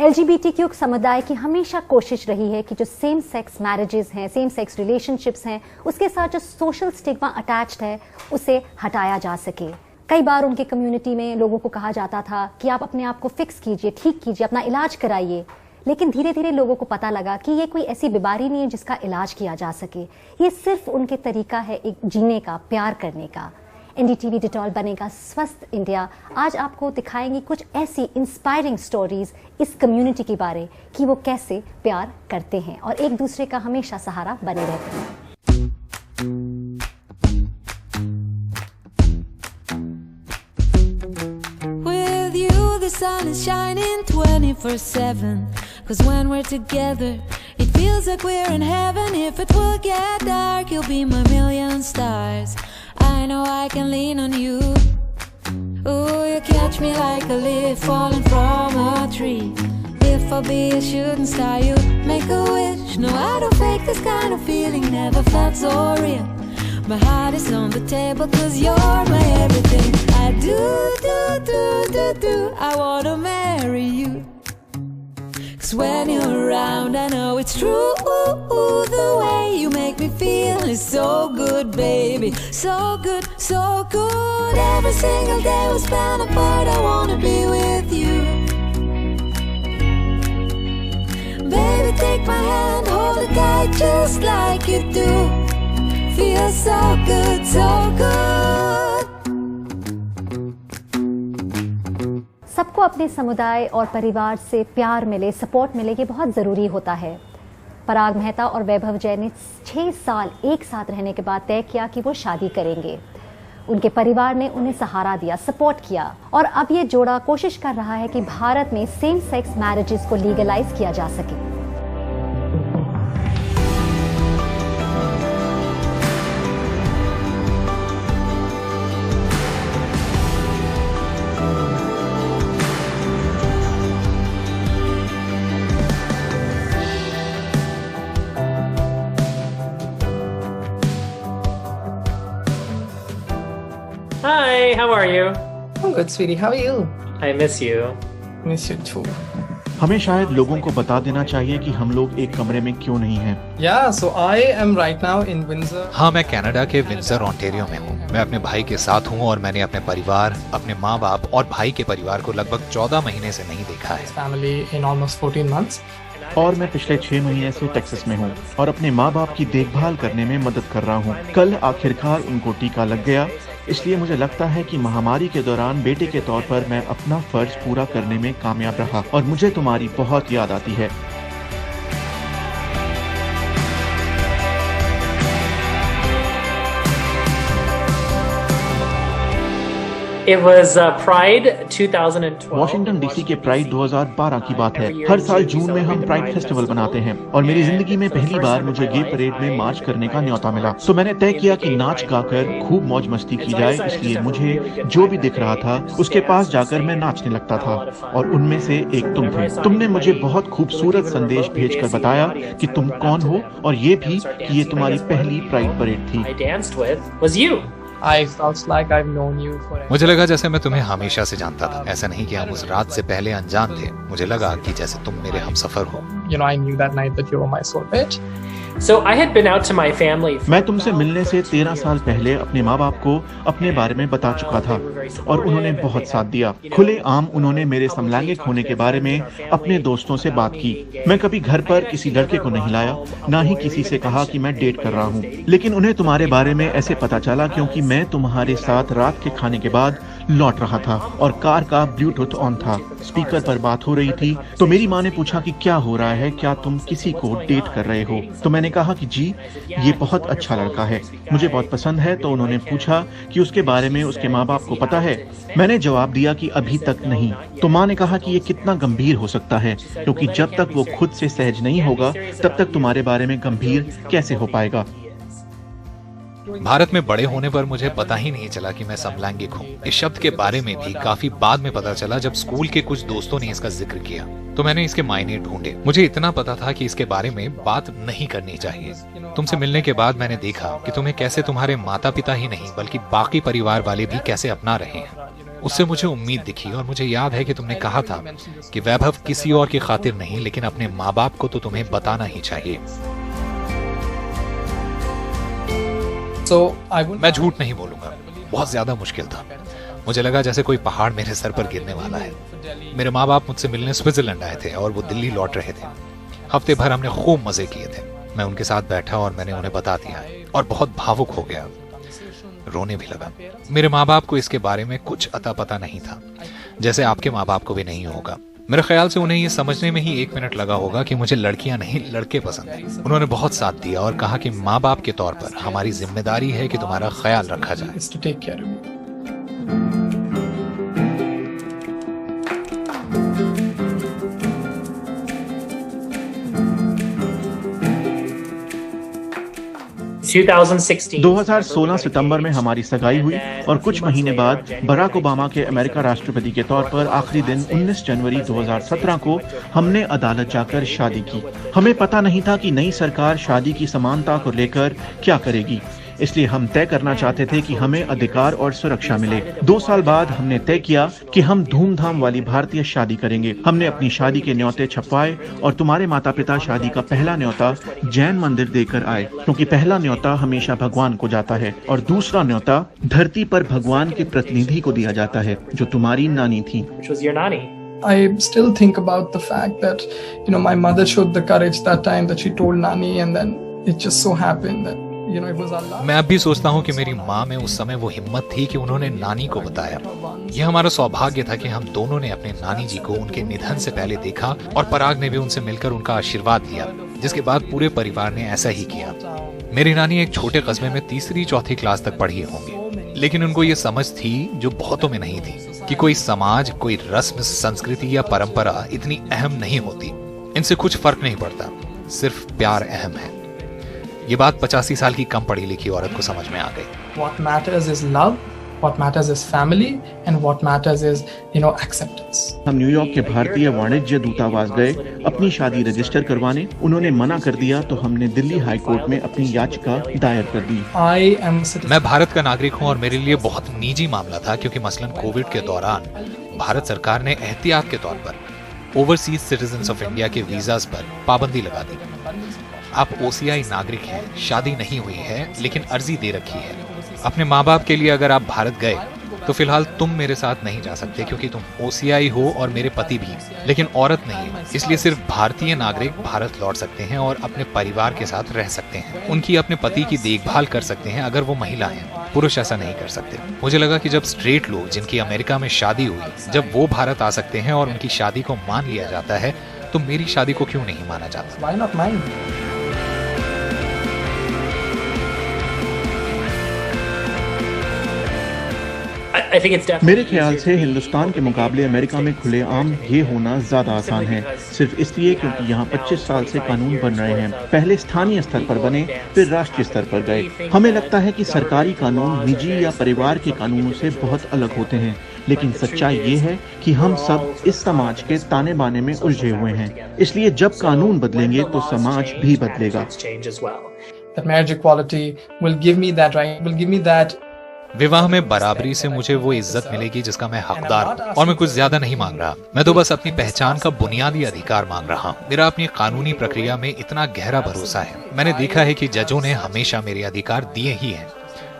LGBTQ समुदाय की हमेशा कोशिश रही है कि जो सेम सेक्स मैरिजेस हैं, सेम सेक्स रिलेशनशिप्स हैं, उसके साथ जो सोशल स्टिग्मा अटैच्ड है उसे हटाया जा सके। कई बार उनके कम्युनिटी में लोगों को कहा जाता था कि आप अपने आप को फिक्स कीजिए, ठीक कीजिए, अपना इलाज कराइए। लेकिन धीरे धीरे लोगों को पता लगा कि ये कोई ऐसी बीमारी नहीं है जिसका इलाज किया जा सके। ये सिर्फ उनके तरीका है एक जीने का, प्यार करने का। NDTV डिटॉल बनेगा स्वस्थ इंडिया आज आपको दिखाएंगी कुछ ऐसी इंस्पायरिंग स्टोरीज इस कम्युनिटी के बारे कि वो कैसे प्यार करते हैं और एक दूसरे का हमेशा सहारा बने रहते हैं। With you the sun is shining 24/7 'cause when we're together it feels like we're in heaven. If it will get dark you'll be my million stars. I know I can lean on you. Oh, you catch me like a leaf falling from a tree. If I'll be a shooting star, you make a wish. No, I don't fake this kind of feeling. Never felt so real. My heart is on the table 'cause you're my everything. I do. I wanna marry you. 'Cause when you're around, I know it's true. The way you make me feel is so good, baby. So good, so good. Every single day we spend apart, I wanna be with you. Baby, take my hand, hold it tight just like you do. Feels so good, so good. सबको अपने समुदाय और परिवार से प्यार मिले, support मिले, ये बहुत ज़रूरी होता है। पराग मेहता और वैभव जैन ने 6 साल एक साथ रहने के बाद तय किया कि वो शादी करेंगे। उनके परिवार ने उन्हें सहारा दिया, सपोर्ट किया और अब ये जोड़ा कोशिश कर रहा है कि भारत में सेम सेक्स मैरिजेस को लीगलाइज किया जा सके। Hi, how are you? I'm good, sweetie. How are you? I miss you. Miss you too. हमें शायद लोगों को बता देना चाहिए कि हम लोग एक कमरे में क्यों नहीं हैं। Yeah, so I am right now in Windsor. हाँ, मैं कनाडा के विंडसर ओंटारियो में हूँ। मैं अपने भाई के साथ हूँ और मैंने अपने परिवार, अपने माँ बाप और भाई के परिवार को लगभग 14 महीने से नहीं देखा है। Family in almost 14 months. और मैं पिछले 6 महीने से टेक्सास में हूँ और अपने माँ बाप की देखभाल करने में मदद कर रहा हूँ। कल आखिरकार उनको टीका लग गया, इसलिए मुझे लगता है कि महामारी के दौरान बेटे के तौर पर मैं अपना फर्ज पूरा करने में कामयाब रहा और मुझे तुम्हारी बहुत याद आती है। It was Pride 2012. Washington DC के प्राइड 2012 की बात है। हर साल जून में हम प्राइड फेस्टिवल बनाते हैं और मेरी जिंदगी में पहली बार मुझे गे परेड में मार्च करने का न्योता मिला। तो मैंने तय किया कि नाच गाकर खूब मौज मस्ती की जाए, इसलिए मुझे जो भी दिख रहा था उसके पास जाकर मैं नाचने लगता था और उनमें से एक तुम थे। तुमने मुझे बहुत खूबसूरत संदेश भेजकर बताया कि तुम कौन हो और ये भी कि ये तुम्हारी पहली प्राइड परेड थी। I danced with was you. I felt like I've known you forever. मुझे लगा जैसे मैं तुम्हें हमेशा से जानता था। ऐसा नहीं कि हम उस रात से पहले अनजान थे। मुझे लगा कि जैसे तुम मेरे हमसफर हो। You know, I knew that night that you were my soulmate. So I had been out to my family. मैं तुमसे मिलने से 13 साल पहले अपने माँ बाप को अपने बारे में बता चुका था और उन्होंने बहुत साथ दिया। खुले आम उन्होंने मेरे समलैंगिक होने के बारे में अपने दोस्तों से बात की। मैं कभी घर पर किसी लड़के को नहीं लाया, ना ही किसी से कहा कि मैं डेट कर रहा हूँ। लेकिन उन्हें तुम्हारे बारे में ऐसे पता चला क्योंकि मैं तुम्हारे साथ रात के खाने के बाद लौट रहा था और कार का ब्लूटूथ ऑन था, स्पीकर पर बात हो रही थी। तो मेरी माँ ने पूछा कि क्या हो रहा है, क्या तुम किसी को डेट कर रहे हो? तो मैंने कहा कि जी, ये बहुत अच्छा लड़का है, मुझे बहुत पसंद है। तो उन्होंने पूछा कि उसके बारे में उसके माँ बाप को पता है? मैंने जवाब दिया कि अभी तक नहीं। तो माँ ने कहा कि ये कितना गंभीर हो सकता है, क्योंकि जब तक वो खुद से सहज नहीं होगा तब तक तुम्हारे बारे में गंभीर कैसे हो पाएगा। भारत में बड़े होने पर मुझे पता ही नहीं चला कि मैं समलैंगिक हूँ। इस शब्द के बारे में भी काफी बाद में पता चला जब स्कूल के कुछ दोस्तों ने इसका जिक्र किया। तो मैंने इसके मायने ढूंढे। मुझे इतना पता था कि इसके बारे में बात नहीं करनी चाहिए। तुमसे मिलने के बाद मैंने देखा कि तुम्हें कैसे तुम्हारे माता पिता ही नहीं बल्कि बाकी परिवार वाले भी कैसे अपना रहे हैं। उससे मुझे उम्मीद दिखी और मुझे याद है कि तुमने कहा था कि वैभव किसी और की खातिर नहीं लेकिन अपने माँ बाप को तो तुम्हें बताना ही चाहिए। मैं झूठ नहीं बोलूंगा, बहुत ज्यादा मुश्किल था। मुझे लगा जैसे कोई पहाड़ मेरे सर पर गिरने वाला है। मेरे माँ बाप मुझसे मिलने स्विट्जरलैंड आए थे और वो दिल्ली लौट रहे थे। हफ्ते भर हमने खूब मजे किए थे। मैं उनके साथ बैठा और मैंने उन्हें बता दिया और बहुत भावुक हो गया, रोने भी लगा। मेरे माँ बाप को इसके बारे में कुछ अता पता नहीं था, जैसे आपके माँ बाप को भी नहीं होगा। मेरे ख्याल से उन्हें ये समझने में ही 1 मिनट लगा होगा कि मुझे लड़कियां नहीं लड़के पसंद हैं। उन्होंने बहुत साथ दिया और कहा कि माँ बाप के तौर पर हमारी जिम्मेदारी है कि तुम्हारा ख्याल रखा जाए। 2016 सितंबर में हमारी सगाई हुई और कुछ महीने बाद बराक ओबामा के अमेरिका राष्ट्रपति के तौर पर आखिरी दिन 19 जनवरी 2017 को हमने अदालत जाकर शादी की। हमें पता नहीं था कि नई सरकार शादी की समानता को लेकर क्या करेगी, इसलिए हम तय करना चाहते थे कि हमें अधिकार और सुरक्षा मिले। 2 साल बाद हमने तय किया कि हम धूमधाम वाली भारतीय शादी करेंगे। हमने अपनी शादी के न्योते छपवाए और तुम्हारे माता पिता शादी का पहला न्योता जैन मंदिर देकर आए, क्योंकि पहला न्योता हमेशा भगवान को जाता है और दूसरा न्योता धरती पर भगवान के प्रतिनिधि को दिया जाता है, जो तुम्हारी नानी थी। I still think about the fact that, my mother showed the courage that time that she told Nani, and then it just so happened that, it was Allah. मैं अब भी सोचता हूँ कि मेरी माँ में उस समय वो हिम्मत थी कि उन्होंने नानी को बताया। यह हमारा सौभाग्य था कि हम दोनों ने अपने नानी जी को उनके निधन से पहले देखा और पराग ने भी उनसे मिलकर उनका आशीर्वाद लिया, जिसके बाद पूरे परिवार ने ऐसा ही किया। मेरी नानी एक छोटे कस्बे में 3री-4थी क्लास तक पढ़ी होंगी, लेकिन उनको ये समझ थी जो बहुतों में नहीं थी कि कोई समाज, कोई रस्म, संस्कृति या परंपरा इतनी अहम नहीं होती। इनसे कुछ फर्क नहीं पड़ता, सिर्फ प्यार अहम है। ये बात 85 साल की कम पढ़ी लिखी औरत को समझ में आ गई। What matters is love, what matters is family, and what matters is, acceptance. हम न्यूयॉर्क के भारतीय वाणिज्य दूतावास गए अपनी शादी रजिस्टर करवाने। उन्होंने मना कर दिया तो हमने दिल्ली हाई कोर्ट में अपनी याचिका दायर कर दी। मैं भारत का नागरिक हूँ और मेरे लिए बहुत निजी मामला था, क्योंकि मसलन कोविड के दौरान भारत सरकार ने एहतियात के तौर पर ओवरसीज सिटीजन्स ऑफ इंडिया के वीजास पर पाबंदी लगा दी। आप OCI नागरिक हैं, शादी नहीं हुई है लेकिन अर्जी दे रखी है। अपने माँ बाप के लिए अगर आप भारत गए तो फिलहाल तुम मेरे साथ नहीं जा सकते, क्योंकि तुम OCI हो और मेरे पति भी, लेकिन औरत नहीं। इसलिए सिर्फ भारतीय नागरिक भारत लौट सकते हैं और अपने परिवार के साथ रह सकते हैं। उनकी अपने पति की देखभाल कर सकते हैं अगर वो महिला हैं। पुरुष ऐसा नहीं कर सकते। मुझे लगा कि जब स्ट्रेट लोग जिनकी अमेरिका में शादी हुई, जब वो भारत आ सकते हैं और उनकी शादी को मान लिया जाता है, तो मेरी शादी को क्यों नहीं माना जाता? Why not mine? मेरे ख्याल से हिंदुस्तान के मुकाबले अमेरिका में खुलेआम ये होना ज्यादा आसान है, सिर्फ इसलिए क्योंकि यहाँ 25 साल से कानून बन रहे हैं। पहले स्थानीय स्तर पर बने, फिर राष्ट्रीय स्तर पर गए। हमें लगता है कि सरकारी कानून निजी या परिवार के कानूनों से बहुत अलग होते हैं, लेकिन सच्चाई ये है कि हम सब इस समाज के ताने बाने में उलझे हुए हैं। इसलिए जब कानून बदलेंगे तो समाज भी बदलेगा। That marriage equality will give me that right, will give me that. विवाह में बराबरी से मुझे वो इज्जत मिलेगी जिसका मैं हकदार हूँ, और मैं कुछ ज्यादा नहीं मांग रहा। मैं तो बस अपनी पहचान का बुनियादी अधिकार मांग रहा हूँ। मेरा अपनी कानूनी प्रक्रिया में इतना गहरा भरोसा है। मैंने देखा है कि जजों ने हमेशा मेरे अधिकार दिए ही हैं,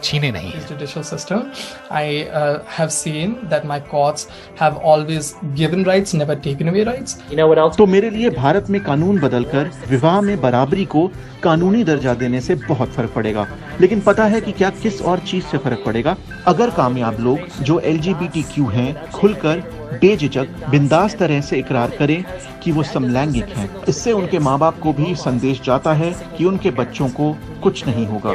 छीने नहीं है। Judicial system, I have seen that my courts have always given rights, never taken away rights. तो मेरे लिए भारत में कानून बदलकर विवाह में बराबरी को कानूनी दर्जा देने से बहुत फर्क पड़ेगा, लेकिन पता है कि क्या किस और चीज से फर्क पड़ेगा? अगर कामयाब लोग जो LGBTQ हैं खुलकर बेझिझक बिंदास तरह से इकरार करें कि वो समलैंगिक हैं, इससे उनके माँ बाप को भी संदेश जाता है कि उनके बच्चों को कुछ नहीं होगा।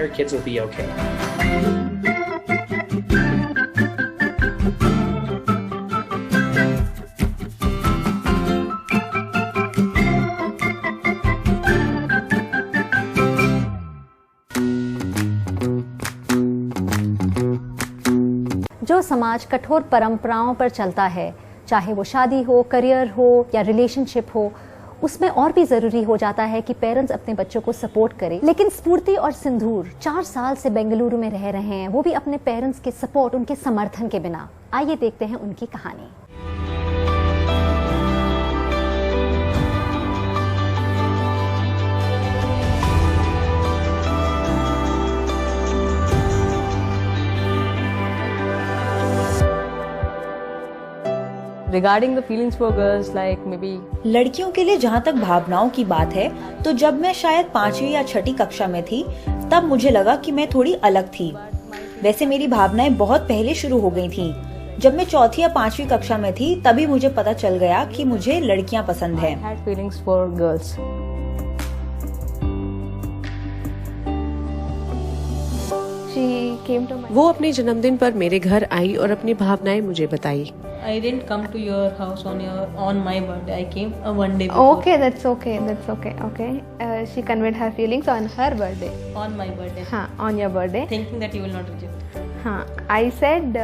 जो समाज कठोर परंपराओं पर चलता है, चाहे वो शादी हो, करियर हो या रिलेशनशिप हो, उसमें और भी ज़रूरी हो जाता है कि पेरेंट्स अपने बच्चों को सपोर्ट करें। लेकिन स्फूर्ति और सिंदूर 4 साल से बेंगलुरु में रह रहे हैं, वो भी अपने पेरेंट्स के सपोर्ट, उनके समर्थन के बिना। आइए देखते हैं उनकी कहानी। Regarding the feelings for girls, like maybe लड़कियों के लिए जहाँ तक भावनाओं की बात है, तो जब मैं शायद 5वीं या 6ठी कक्षा में थी, तब मुझे लगा कि मैं थोड़ी अलग थी। वैसे मेरी भावनाएं बहुत पहले शुरू हो गई थी। जब मैं 4ठी या 5वीं कक्षा में थी, तभी मुझे पता चल गया कि मुझे लड़कियां पसंद हैं। I had feelings for girls. She came to my. वो अपने जन्मदिन पर मेरे घर आई और अपनी भावनाएं मुझे बताई। I didn't come to your house on my birthday. I came one day before. Okay, that's okay. Okay. She conveyed her feelings on her birthday. On my birthday. हाँ, on your birthday. Thinking that you will not reject. हाँ, I said.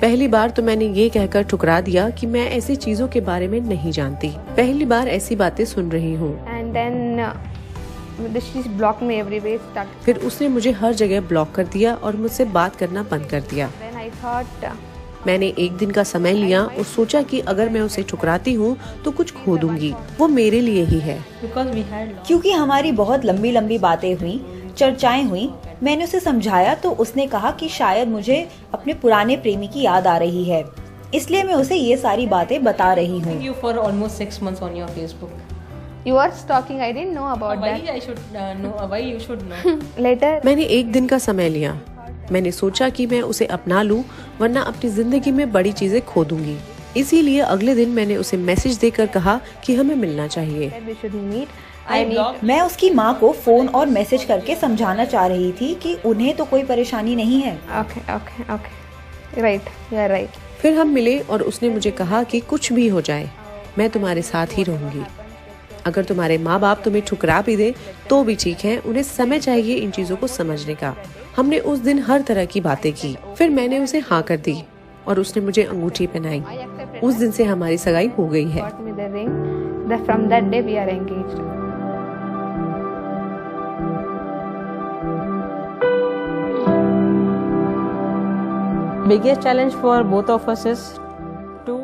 पहली बार तो मैंने ये कहकर ठुकरा दिया कि मैं ऐसी चीजों के बारे में नहीं जानती। पहली बार ऐसी बातें सुन रही हूँ। And then she blocked me everywhere. फिर उसने मुझे हर जगह ब्लॉक कर दिया और मुझसे बात करना बंद कर दिया। Then I thought. मैंने एक दिन का समय लिया और सोचा कि अगर मैं उसे ठुकराती हूँ तो कुछ खो दूंगी। वो मेरे लिए ही है। क्योंकि हमारी बहुत लंबी लंबी बातें हुई, चर्चाएं हुई, मैंने उसे समझाया तो उसने कहा कि शायद मुझे अपने पुराने प्रेमी की याद आ रही है, इसलिए मैं उसे ये सारी बातें बता रही हूँ। You for almost 6 months on your Facebook. You are stalking. I didn't know about that. Why I should know? Why you should know? Later. मैंने एक दिन का समय लिया। मैंने सोचा कि मैं उसे अपना लूं, वरना अपनी जिंदगी में बड़ी चीजें खो दूंगी। इसीलिए अगले दिन मैंने उसे मैसेज देकर कहा कि हमें मिलना चाहिए। We should meet. मैं उसकी माँ को फोन और मैसेज करके समझाना चाह रही थी कि उन्हें तो कोई परेशानी नहीं है। Okay. Right. You are right. फिर हम मिले और उसने मुझे कहा कि कुछ भी हो जाए, मैं तुम्हारे साथ ही रहूंगी। अगर तुम्हारे माँ बाप तुम्हें ठुकरा भी दे तो भी ठीक है, उन्हें समय चाहिए इन चीजों को समझने का। हमने उस दिन हर तरह की बातें की। फिर मैंने उसे हाँ कर दी और उसने मुझे अंगूठी पहनाई। उस दिन से हमारी सगाई हो गई है। Got me the ring. From that day we are engaged. Biggest challenge for both of us is to.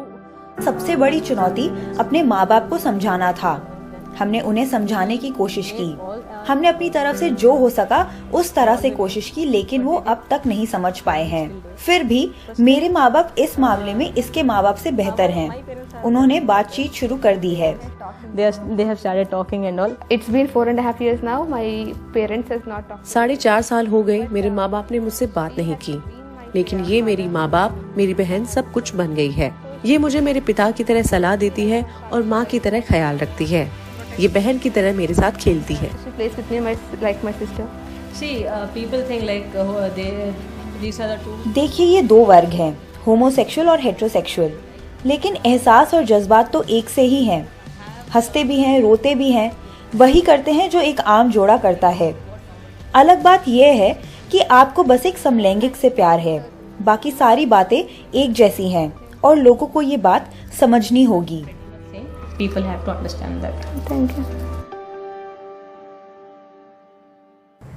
सबसे बड़ी चुनौती अपने माँ बाप को समझाना था। हमने उन्हें समझाने की कोशिश की। हमने अपनी तरफ से जो हो सका उस तरह से कोशिश की, लेकिन वो अब तक नहीं समझ पाए हैं। फिर भी मेरे माँ बाप इस मामले में इसके माँ बाप से बेहतर हैं। उन्होंने बातचीत शुरू कर दी है। They have started talking and all. It's been 4.5 years now. My parents has not talked. 4.5 साल हो गए मेरे माँ बाप ने मुझसे बात नहीं की, लेकिन ये मेरी माँ बाप, मेरी बहन सब कुछ बन गई है। ये मुझे मेरे पिता की तरह सलाह देती है और माँ की तरह ख्याल रखती है। ये बहन की तरह मेरे साथ खेलती है। She plays with me like my sister. See, people think like these are the two. देखिए, ये 2 वर्ग हैं, होमोसेक्सुअल और हेट्रोसेक्सुअल, लेकिन एहसास और जज्बात तो एक से ही हैं। हंसते भी हैं, रोते भी हैं, वही करते हैं जो एक आम जोड़ा करता है। अलग बात यह है कि आपको बस एक समलैंगिक से प्यार है, बाकी सारी बातें एक जैसी हैं और लोगों को ये बात समझनी होगी। People have to understand that. Thank you.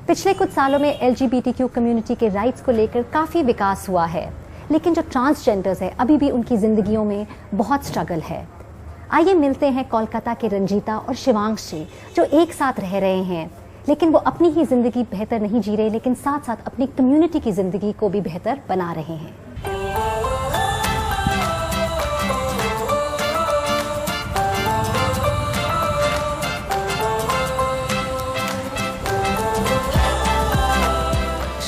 पिछले कुछ सालों में LGBTQ कम्युनिटी के राइट्स को लेकर काफ़ी विकास हुआ है, लेकिन जो ट्रांसजेंडर्स हैं अभी भी उनकी ज़िंदगियों में बहुत स्ट्रगल है। आइए मिलते हैं कोलकाता के रंजीता और शिवांश से, जो एक साथ रह रहे हैं, लेकिन वो अपनी ही ज़िंदगी बेहतर नहीं जी रहे, लेकिन साथ साथ अपनी कम्युनिटी की ज़िंदगी को भी बेहतर बना रहे हैं।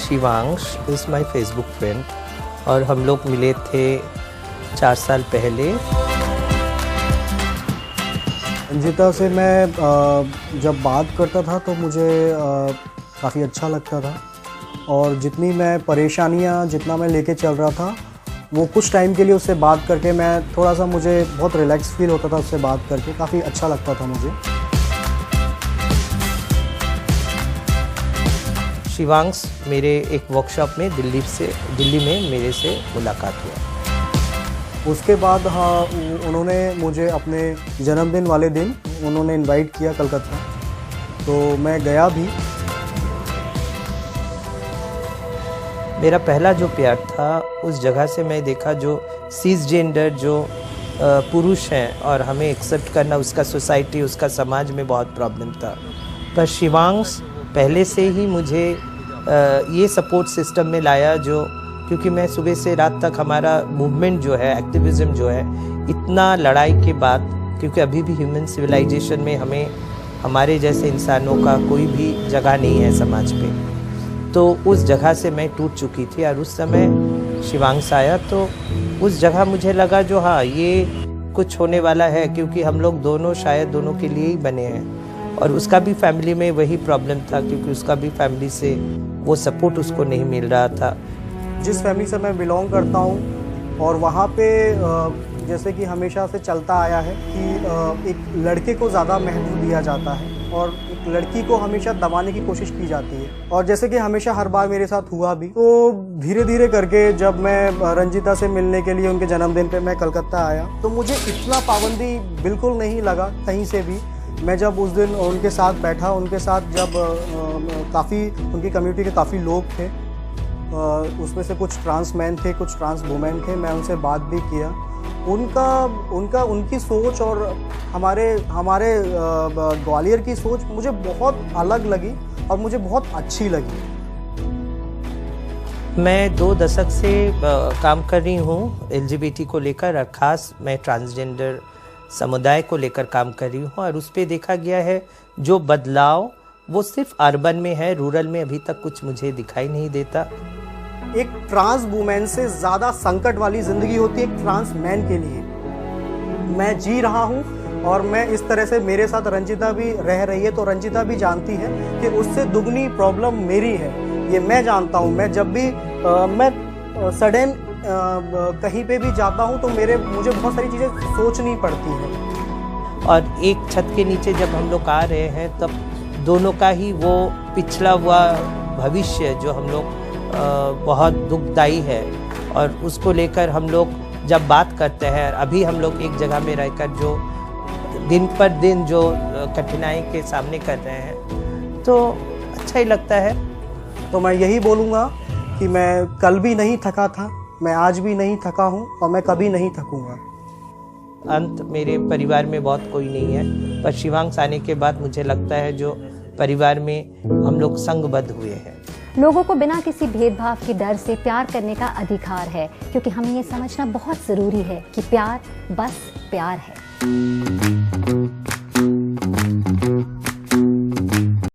Shivansh is my Facebook friend और हम लोग मिले थे 4 साल पहले। रंजीता से मैं जब बात करता था तो मुझे काफ़ी अच्छा लगता था, और जितनी मैं परेशानियां जितना मैं लेके चल रहा था, वो कुछ टाइम के लिए उससे बात करके मैं थोड़ा सा, मुझे बहुत रिलैक्स फील होता था उससे बात करके, काफ़ी अच्छा लगता था मुझे। शिवांश मेरे एक वर्कशॉप में दिल्ली में मेरे से मुलाकात हुआ। उसके बाद हाँ उन्होंने मुझे अपने जन्मदिन वाले दिन उन्होंने इनवाइट किया कलकत्ता, तो मैं गया भी। मेरा पहला जो प्यार था उस जगह से मैं देखा जो सीसजेंडर जो पुरुष हैं और हमें एक्सेप्ट करना उसका सोसाइटी उसका समाज में बहुत प्रॉब्लम था। पर शिवांश पहले से ही मुझे ये सपोर्ट सिस्टम में लाया जो, क्योंकि मैं सुबह से रात तक हमारा मूवमेंट जो है एक्टिविज़म जो है इतना लड़ाई के बाद, क्योंकि अभी भी ह्यूमन सिविलाइजेशन में हमें हमारे जैसे इंसानों का कोई भी जगह नहीं है समाज पे, तो उस जगह से मैं टूट चुकी थी। और उस समय शिवांश आया तो उस जगह मुझे लगा जो हाँ ये कुछ होने वाला है, क्योंकि हम लोग दोनों शायद दोनों के लिए ही बने हैं। और उसका भी फैमिली में वही प्रॉब्लम था, क्योंकि उसका भी फैमिली से वो सपोर्ट उसको नहीं मिल रहा था। जिस फैमिली से मैं बिलोंग करता हूँ और वहाँ पे जैसे कि हमेशा से चलता आया है कि एक लड़के को ज़्यादा महत्व दिया जाता है और एक लड़की को हमेशा दबाने की कोशिश की जाती है। और जैसे कि हमेशा हर बार मेरे साथ हुआ भी, तो धीरे धीरे करके जब मैं रंजिता से मिलने के लिए उनके जन्मदिन पे मैं कलकत्ता आया, तो मुझे इतना पाबंदी बिल्कुल नहीं लगा कहीं से भी। मैं जब उस दिन उनके साथ बैठा, उनके साथ जब काफ़ी उनकी कम्युनिटी के काफ़ी लोग थे, उसमें से कुछ ट्रांस मैन थे, कुछ ट्रांस वुमेन थे, मैं उनसे बात भी किया। उनकी सोच और हमारे ग्वालियर की सोच मुझे बहुत अलग लगी और मुझे बहुत अच्छी लगी। मैं 2 दशक से काम कर रही हूँ LGBT को लेकर, और ख़ास मैं ट्रांसजेंडर समुदाय को लेकर काम कर रही हूँ। और उस पर देखा गया है जो बदलाव वो सिर्फ अर्बन में है, रूरल में अभी तक कुछ मुझे दिखाई नहीं देता। एक ट्रांस वुमेन से ज़्यादा संकट वाली ज़िंदगी होती है एक ट्रांस मैन के लिए। मैं जी रहा हूँ और मैं इस तरह से, मेरे साथ रंजिता भी रह रही है, तो रंजिता भी जानती है कि उससे दुगनी प्रॉब्लम मेरी है, ये मैं जानता हूँ। मैं जब भी मैं सडन कहीं पे भी जाता हूँ तो मुझे बहुत सारी चीज़ें सोचनी पड़ती हैं। और एक छत के नीचे जब हम लोग आ रहे हैं तब दोनों का ही वो पिछड़ा हुआ भविष्य जो हम लोग बहुत दुखदाई है, और उसको लेकर हम लोग जब बात करते हैं, अभी हम लोग एक जगह में रहकर जो दिन पर दिन जो कठिनाई के सामने कर रहे हैं, तो अच्छा ही लगता है। तो मैं यही बोलूँगा कि मैं कल भी नहीं थका था, मैं आज भी नहीं थका हूँ और मैं कभी नहीं थकूँगा। अंत मेरे परिवार में बहुत कोई नहीं है, पर शिवांश आने के बाद मुझे लगता है जो परिवार में हम लोग संगबद्ध हुए हैं। लोगों को बिना किसी भेदभाव के डर से प्यार करने का अधिकार है, क्योंकि हमें ये समझना बहुत ज़रूरी है कि प्यार बस प्यार है।